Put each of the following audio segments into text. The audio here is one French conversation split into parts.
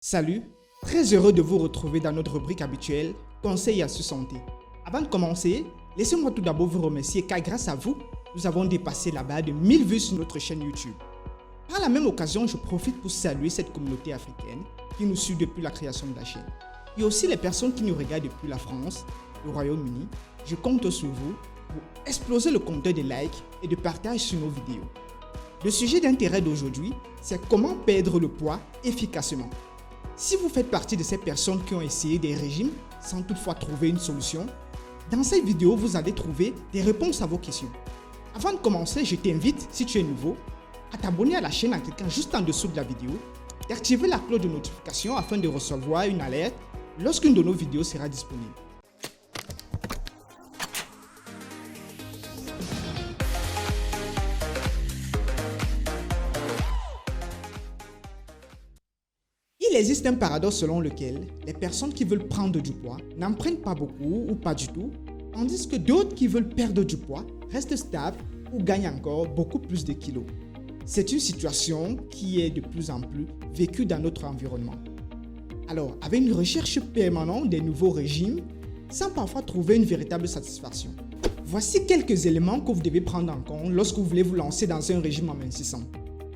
Salut, très heureux de vous retrouver dans notre rubrique habituelle Conseils et astuces santé. Avant de commencer, laissez-moi tout d'abord vous remercier car grâce à vous, nous avons dépassé la barre de 1000 vues sur notre chaîne YouTube. Par la même occasion, je profite pour saluer cette communauté africaine qui nous suit depuis la création de la chaîne. Et aussi les personnes qui nous regardent depuis la France, le Royaume-Uni. Je compte sur vous pour exploser le compteur de likes et de partage sur nos vidéos. Le sujet d'intérêt d'aujourd'hui, c'est comment perdre le poids efficacement. Si vous faites partie de ces personnes qui ont essayé des régimes sans toutefois trouver une solution, dans cette vidéo, vous allez trouver des réponses à vos questions. Avant de commencer, je t'invite, si tu es nouveau, à t'abonner à la chaîne en cliquant juste en dessous de la vidéo, d'activer la cloche de notification afin de recevoir une alerte lorsqu'une de nos vidéos sera disponible. Il existe un paradoxe selon lequel les personnes qui veulent prendre du poids n'en prennent pas beaucoup ou pas du tout, tandis que d'autres qui veulent perdre du poids restent stables ou gagnent encore beaucoup plus de kilos. C'est une situation qui est de plus en plus vécue dans notre environnement. Alors, avec une recherche permanente des nouveaux régimes, sans parfois trouver une véritable satisfaction, voici quelques éléments que vous devez prendre en compte lorsque vous voulez vous lancer dans un régime amincissant.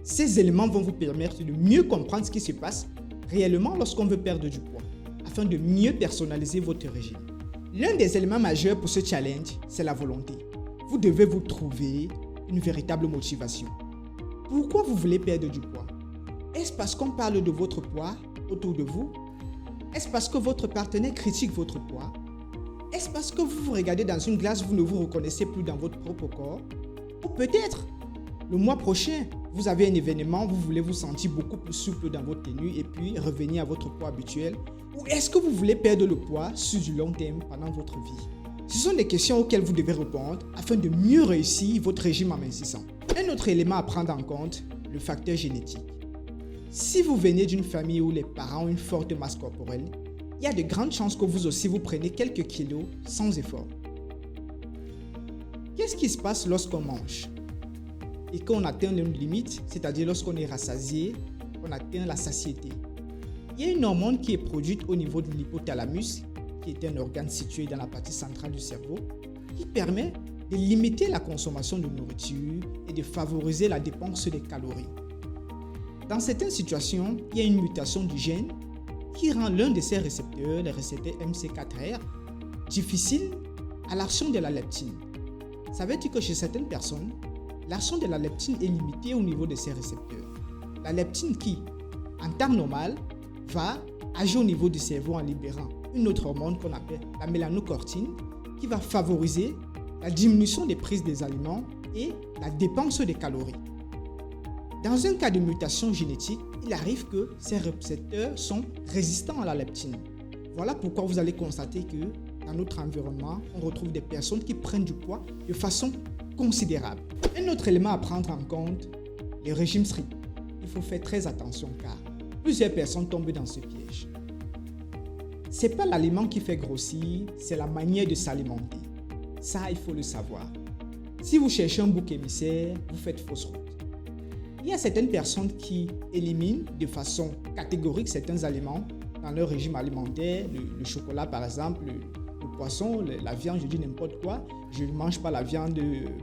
Ces éléments vont vous permettre de mieux comprendre ce qui se passe réellement lorsqu'on veut perdre du poids, afin de mieux personnaliser votre régime. L'un des éléments majeurs pour ce challenge, c'est la volonté. Vous devez vous trouver une véritable motivation. Pourquoi vous voulez perdre du poids? Est-ce parce qu'on parle de votre poids autour de vous? Est-ce parce que votre partenaire critique votre poids? Est-ce parce que vous vous regardez dans une glace, vous ne vous reconnaissez plus dans votre propre corps? Ou peut-être, le mois prochain, vous avez un événement, vous voulez vous sentir beaucoup plus souple dans votre tenue et puis revenir à votre poids habituel? Ou est-ce que vous voulez perdre le poids sur du long terme pendant votre vie? Ce sont des questions auxquelles vous devez répondre afin de mieux réussir votre régime amincissant. Un autre élément à prendre en compte, le facteur génétique. Si vous venez d'une famille où les parents ont une forte masse corporelle, il y a de grandes chances que vous aussi vous preniez quelques kilos sans effort. Qu'est-ce qui se passe lorsqu'on mange et qu'on atteint une limite, c'est-à-dire lorsqu'on est rassasié, on atteint la satiété? Il y a une hormone qui est produite au niveau de l'hypothalamus, qui est un organe situé dans la partie centrale du cerveau, qui permet de limiter la consommation de nourriture et de favoriser la dépense des calories. Dans certaines situations, il y a une mutation du gène qui rend l'un de ces récepteurs, les récepteurs MC4R, difficile à l'action de la leptine. Ça veut dire que chez certaines personnes, l'action de la leptine est limitée au niveau de ces récepteurs. La leptine qui, en temps normal, va agir au niveau du cerveau en libérant une autre hormone qu'on appelle la mélanocortine qui va favoriser la diminution des prises des aliments et la dépense des calories. Dans un cas de mutation génétique, il arrive que ces récepteurs sont résistants à la leptine. Voilà pourquoi vous allez constater que dans notre environnement, on retrouve des personnes qui prennent du poids de façon considérable. Un autre élément à prendre en compte, les régimes stricts. Il faut faire très attention car plusieurs personnes tombent dans ce piège. Ce n'est pas l'aliment qui fait grossir, c'est la manière de s'alimenter. Ça, il faut le savoir. Si vous cherchez un bouc émissaire, vous faites fausse route. Il y a certaines personnes qui éliminent de façon catégorique certains aliments dans leur régime alimentaire, le chocolat par exemple, le poisson, la viande, je dis n'importe quoi. Je ne mange pas la viande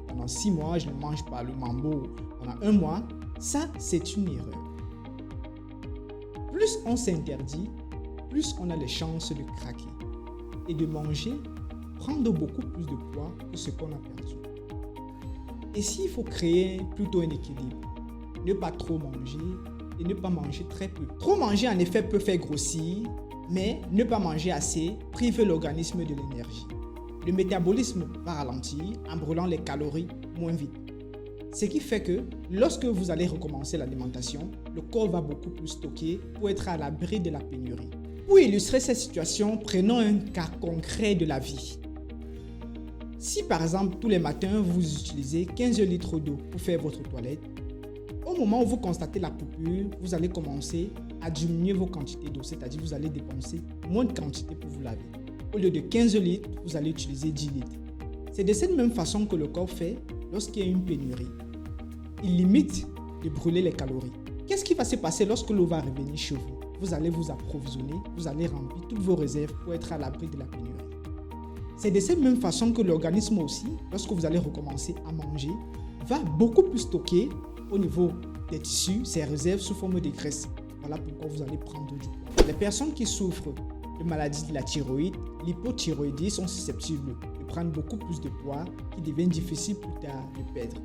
pendant 6 mois, je ne mange pas le mambo pendant 1 mois. Ça, c'est une erreur. Plus on s'interdit, plus on a les chances de craquer et de manger, prendre beaucoup plus de poids que ce qu'on a perdu. Et s'il faut créer plutôt un équilibre, ne pas trop manger et ne pas manger très peu. Trop manger en effet peut faire grossir, mais ne pas manger assez prive l'organisme de l'énergie. Le métabolisme va ralentir en brûlant les calories moins vite. Ce qui fait que lorsque vous allez recommencer l'alimentation, le corps va beaucoup plus stocker pour être à l'abri de la pénurie. Pour illustrer cette situation, prenons un cas concret de la vie. Si par exemple tous les matins vous utilisez 15 litres d'eau pour faire votre toilette, au moment où vous constatez la coupure, vous allez commencer à diminuer vos quantités d'eau, c'est-à-dire vous allez dépenser moins de quantité pour vous laver. Au lieu de 15 litres, vous allez utiliser 10 litres. C'est de cette même façon que le corps fait lorsqu'il y a une pénurie. Il limite de brûler les calories. Qu'est-ce qui va se passer lorsque l'eau va revenir chez vous? vous allez vous approvisionner, vous allez remplir toutes vos réserves pour être à l'abri de la pénurie. C'est de cette même façon que l'organisme aussi, lorsque vous allez recommencer à manger, va beaucoup plus stocker au niveau des tissus ses réserves sous forme de graisse. Voilà pourquoi vous allez prendre du poids. Les personnes qui souffrent de maladies de la thyroïde, l'hypothyroïdie, sont susceptibles de prendre beaucoup plus de poids qui devient difficile plus tard de perdre.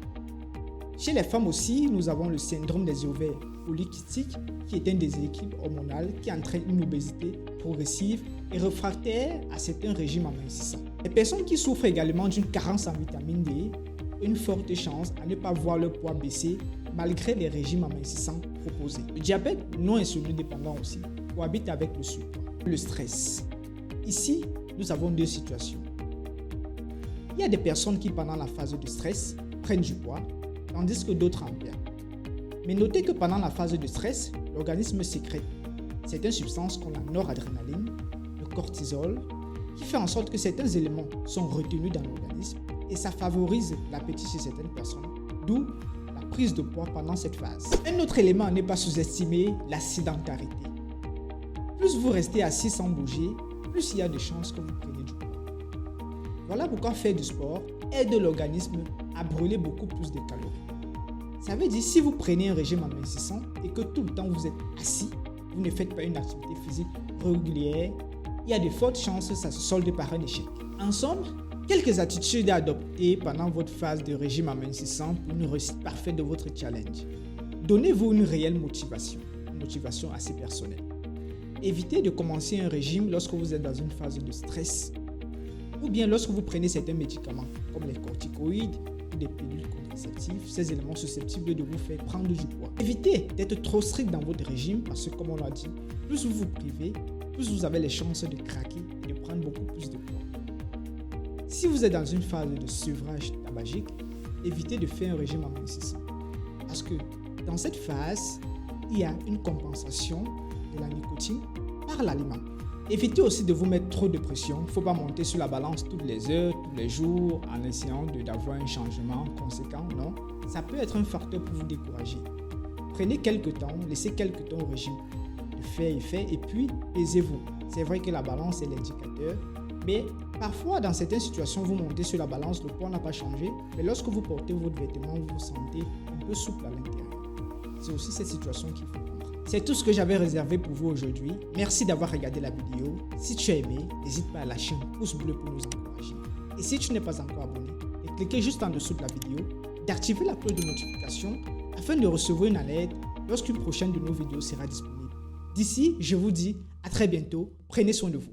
Chez les femmes aussi, nous avons le syndrome des ovaires polykystiques qui est un déséquilibre hormonal qui entraîne une obésité progressive et réfractaire à certains régimes amincissants. Les personnes qui souffrent également d'une carence en vitamine D ont une forte chance à ne pas voir leur poids baisser malgré les régimes amincissants proposés. Le diabète non insulinodépendant aussi cohabite avec le surpoids. Le stress. Ici, nous avons deux situations. Il y a des personnes qui, pendant la phase de stress, prennent du poids, tandis que d'autres en perdent. Mais notez que pendant la phase de stress, l'organisme sécrète certaines substances comme la noradrénaline, le cortisol, qui fait en sorte que certains éléments sont retenus dans l'organisme et ça favorise l'appétit chez certaines personnes, d'où la prise de poids pendant cette phase. Un autre élément à ne pas sous-estimer, la sédentarité. Plus vous restez assis sans bouger, plus il y a de chances que vous preniez du poids. Voilà pourquoi faire du sport aide l'organisme à brûler beaucoup plus de calories. Ça veut dire si vous prenez un régime amincissant et que tout le temps vous êtes assis, vous ne faites pas une activité physique régulière, il y a de fortes chances que ça se solde par un échec. En somme, quelques attitudes à adopter pendant votre phase de régime amincissant pour une réussite parfaite de votre challenge. Donnez-vous une réelle motivation, une motivation assez personnelle. Évitez de commencer un régime lorsque vous êtes dans une phase de stress ou bien lorsque vous prenez certains médicaments comme les corticoïdes ou des pilules contraceptives, ces éléments susceptibles de vous faire prendre du poids. Évitez d'être trop strict dans votre régime parce que, comme on l'a dit, plus vous vous privez, plus vous avez les chances de craquer et de prendre beaucoup plus de poids. Si vous êtes dans une phase de sevrage tabagique, évitez de faire un régime amincissant parce que dans cette phase, il y a une compensation de la nicotine par l'aliment. Évitez aussi de vous mettre trop de pression. Il ne faut pas monter sur la balance toutes les heures, tous les jours en essayant d'avoir un changement conséquent. Non, ça peut être un facteur pour vous décourager. Prenez quelques temps, laissez quelques temps au régime de faire effet et puis pesez-vous. C'est vrai que la balance est l'indicateur, mais parfois dans certaines situations, vous montez sur la balance, le poids n'a pas changé, mais lorsque vous portez votre vêtement, vous vous sentez un peu souple à l'intérieur. C'est aussi cette situation qu'il faut comprendre. C'est tout ce que j'avais réservé pour vous aujourd'hui. Merci d'avoir regardé la vidéo. Si tu as aimé, n'hésite pas à lâcher un pouce bleu pour nous encourager. Et si tu n'es pas encore abonné, cliquez juste en dessous de la vidéo, d'activer la cloche de notification afin de recevoir une alerte lorsqu'une prochaine de nos vidéos sera disponible. D'ici, je vous dis à très bientôt. Prenez soin de vous.